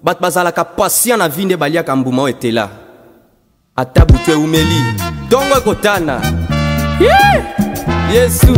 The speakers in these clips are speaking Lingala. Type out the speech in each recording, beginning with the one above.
Bat bazalaka patient na vie nde baliaka mbuma oyo etela. Ata butu eumeli dongo ekotana. Yesu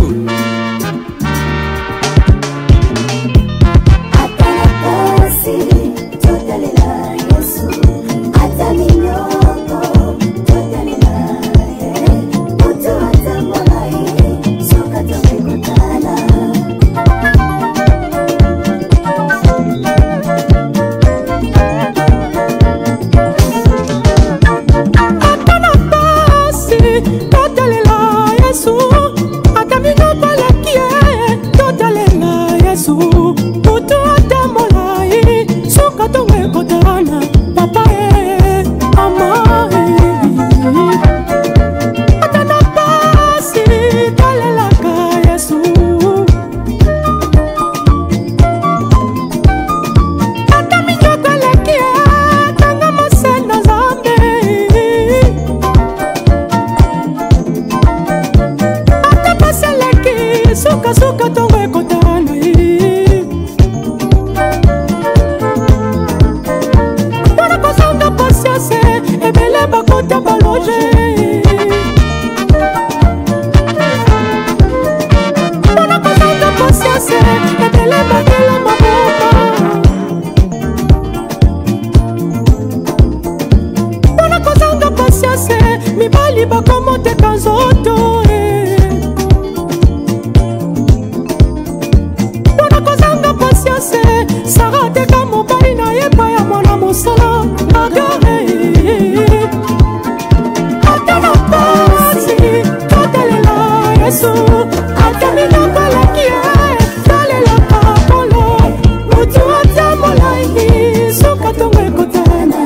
suka tongo ekotana wana kozanga pasiase ebele bakota baloge wana kozanga pasiase ebele bakela maboka wana kozanga pasiase mibali bakomoteka nzoto Sara teka mobali na yepa ya mwana mosala agare ata na pasi totelela Yesu ata minoko lakie talelaka polo mutu ata molai suka tongo ekotana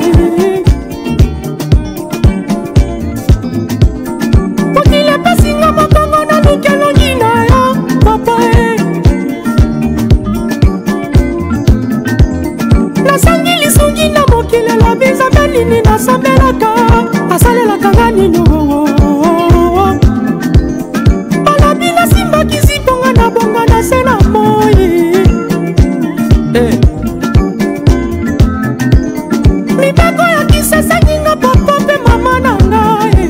mokili epasinga mokongo na lukelongi na yo papa nasangi lisungi na mokili la biza nini nasambelaka asalelaka nga nino balabi nasimbaki ziponga na bonga na se na moi mibeko ya kisesangi nga papa mpe mama na ngai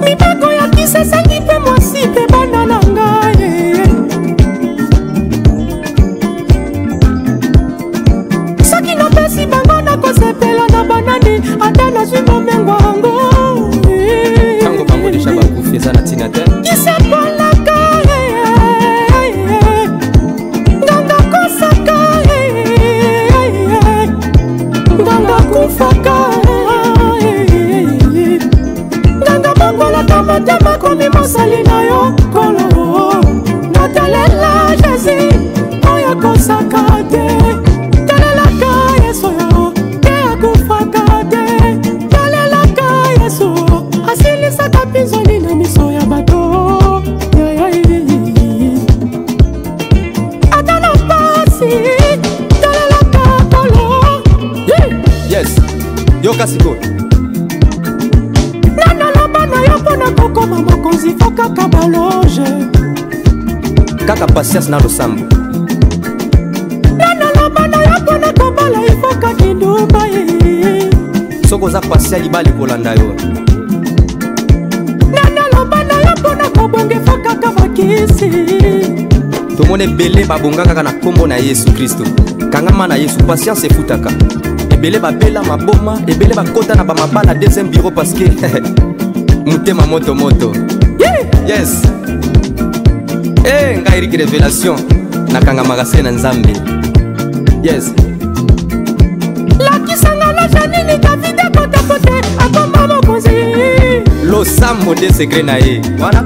mibeko ya kisesangi mpe mwasi mpe bana na ngai bango na kosepela na banani ata nazwi bomengo yango tango bango deja bakufi eza na ntina te kisepolaka nganga kosaka nganga kufaka nganga mongolaka motema komi mosali na yo kolo natalela jésus oyo kosaka te yoka siko nanaloba na yo mpona kokoma mokonzi fo kaka baloge kaka pasias na losambo nanaloba na yo mpona kobala ifo kaka ndumba soko oza pasia libali kolanda yo nanaloba na yo mpona kobonge fo kaka bakisi tomona ebele babonga kaka na nkombo na yesu kristo kangama na yesu patience efutaka ebele babela maboma ebele bakota na bamabala deuxième bureau parce que mutema moto moto yes ngai riki révélation nakangamaka se na nzambe yes lakisanga na janini davide kotakote akoma mokonzi losambo de secret na ye voilà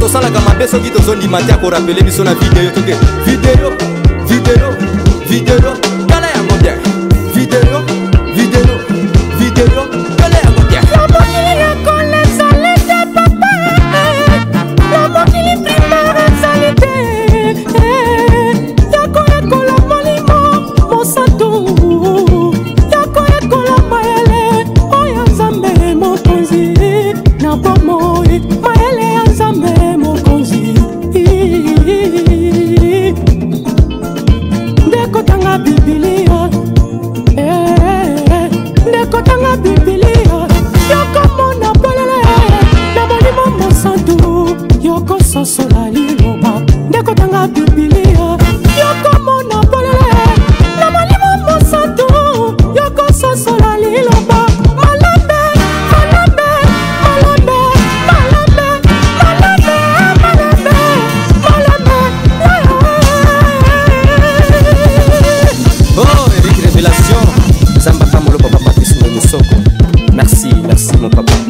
tosalaka mabe soki tozondima te akorapele biso na video toke video tala yango bien video tala yango bien ya mokili ekole ezali te papa ya mokili primaire ezali te ya koyekola molimo mosantu ya koyekola mayele oyo nzambe mokonzi na bomoi mayele ya nzambe mokonzi ndekotanga bibilia ndekotanga bibilia yokomona polele na molimo mosantu yokososola liloba ndekotanga bibilia yokomona polele na molimo mosantu yokososola liloba malambe malambe malambe malambe malambe malambe malambe Oh, Eric Révélation Zamba Kamolo Papa Patrice Moussoko. Merci mon papa.